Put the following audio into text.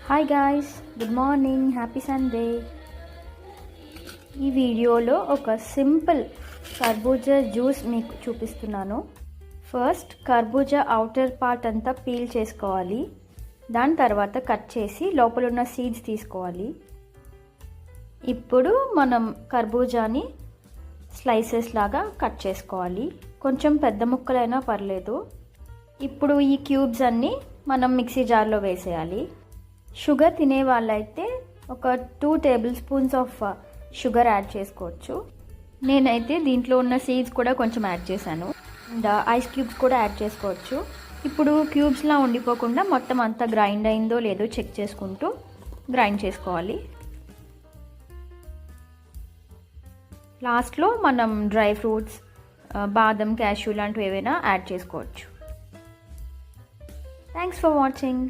Hi guys, good morning, happy Sunday. ఈ వీడియోలో ఒక సింపుల్ కర్బూజా జ్యూస్ మీకు చూపిస్తున్నాను. ఫస్ట్ కర్బూజా అవుటర్ పార్ట్ అంతా పీల్ చేసుకోవాలి. దాని తర్వాత కట్ చేసి లోపల ఉన్న సీడ్స్ తీసుకోవాలి. ఇప్పుడు మనం కర్బూజాని స్లైసెస్ లాగా కట్ చేసుకోవాలి. కొంచెం పెద్ద ముక్కలైనా పర్లేదు. ఇప్పుడు ఈ క్యూబ్స్ అన్నీ మనం మిక్సీ జార్లో వేసేయాలి. షుగర్ తినే వాళ్ళైతే ఒక 2 table spoons of sugar add చేసుకోవచ్చు. నేనైతే దీంట్లో ఉన్న సీడ్స్ కూడా కొంచెం యాడ్ చేశాను. అండ్ ఐస్ క్యూబ్స్ కూడా యాడ్ చేసుకోవచ్చు. ఇప్పుడు క్యూబ్స్లా ఉండిపోకుండా మొత్తం అంతా గ్రైండ్ అయిందో లేదో చెక్ చేసుకుంటూ గ్రైండ్ చేసుకోవాలి. లాస్ట్లో మనం డ్రై ఫ్రూట్స్, బాదం, క్యాష్యూ లాంటివి ఏవైనా యాడ్ చేసుకోవచ్చు. Thanks for watching.